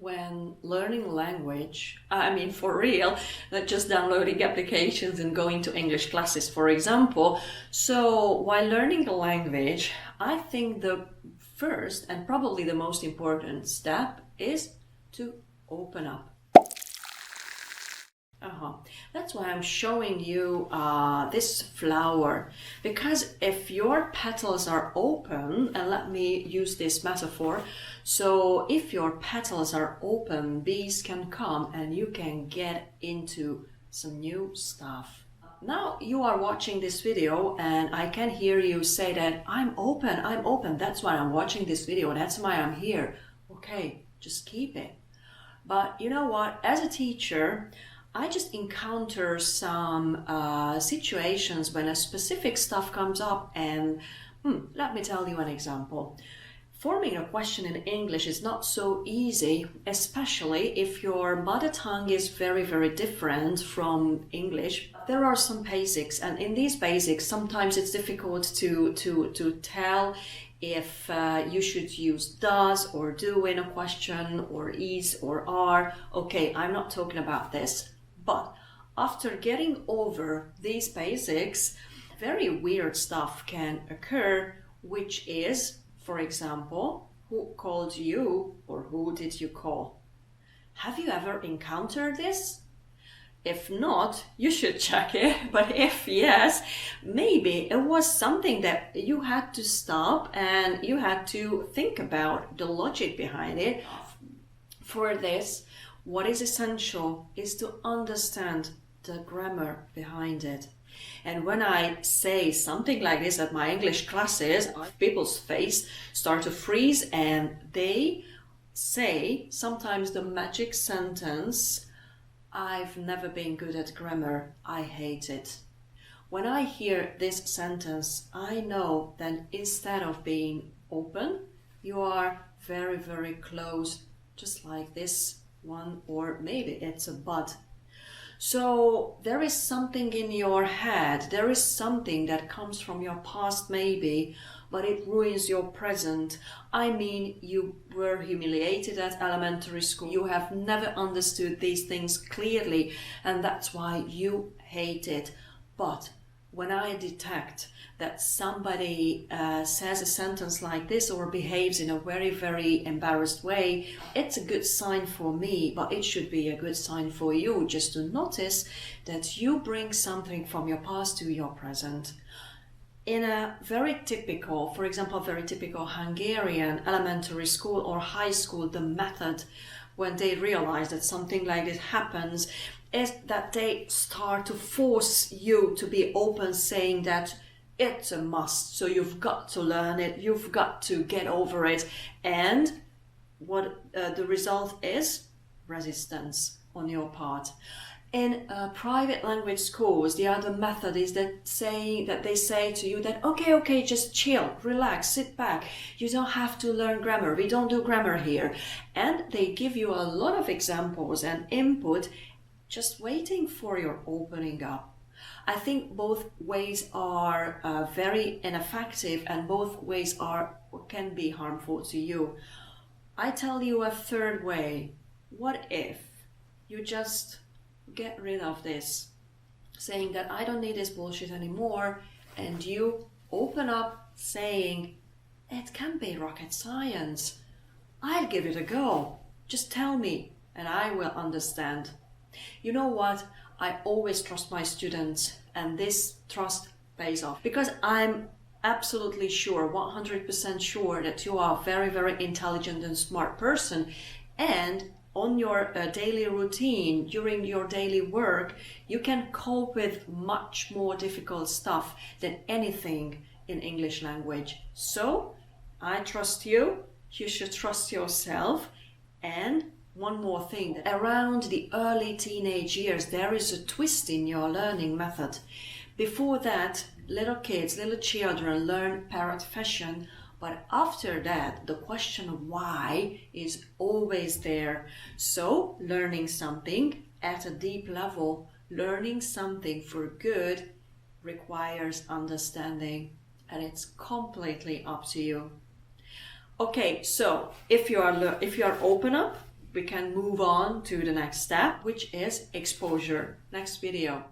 when learning language, I mean for real, not just downloading applications and going to English classes, for example. So while learning a language, I think the first and probably the most important step is to open up. That's why I'm showing you this flower, because if your petals are open, and let me use this metaphor, so if your petals are open, bees can come and you can get into some new stuff. Now you are watching this video and I can hear you say that I'm open, that's why I'm watching this video, that's why I'm here. Okay, just keep it. But you know what, as a teacher, I just encounter some situations when a specific stuff comes up and let me tell you an example. Forming a question in English is not so easy, especially if your mother tongue is very, very different from English. There are some basics, and in these basics, sometimes it's difficult to tell if you should use does or do in a question, or is or are. Okay, I'm not talking about this. But after getting over these basics, very weird stuff can occur, which is, for example, who called you or who did you call? Have you ever encountered this? If not, you should check it. But if yes, maybe it was something that you had to stop and you had to think about the logic behind it. For this, what is essential is to understand the grammar behind it. And when I say something like this at my English classes, people's face start to freeze and they say sometimes the magic sentence, I've never been good at grammar, I hate it. When I hear this sentence, I know that instead of being open, you are very, very close, just like this one, or maybe it's a bud. So there is something in your head, there is something that comes from your past maybe, but it ruins your present. I mean, you were humiliated at elementary school, you have never understood these things clearly, and that's why you hate it. But when I detect that somebody says a sentence like this or behaves in a very, very embarrassed way, it's a good sign for me, but it should be a good sign for you just to notice that you bring something from your past to your present. In a very typical, for example, very typical Hungarian elementary school or high school, the method when they realize that something like this happens is that they start to force you to be open, saying that it's a must, so you've got to learn it, you've got to get over it. And what the result is? Resistance on your part. In private language schools, the other method is that they say to you that okay, just chill, relax, sit back. You don't have to learn grammar. We don't do grammar here. And they give you a lot of examples and input, just waiting for your opening up. I think both ways are very ineffective, and both ways can be harmful to you. I tell you a third way. What if you just get rid of this, saying that I don't need this bullshit anymore, and you open up saying it can be rocket science. I'll give it a go. Just tell me and I will understand. You know what? I always trust my students, and this trust pays off because I'm absolutely sure, 100% sure that you are a very, very intelligent and smart person, and on your daily routine, during your daily work, you can cope with much more difficult stuff than anything in English language. So I trust you, you should trust yourself. And one more thing, around the early teenage years, there is a twist in your learning method. Before that, little kids, little children learn parrot fashion, but after that, the question why is always there. So learning something at a deep level, learning something for good requires understanding, and it's completely up to you. Okay, so if you are open up, we can move on to the next step, which is exposure. Next video.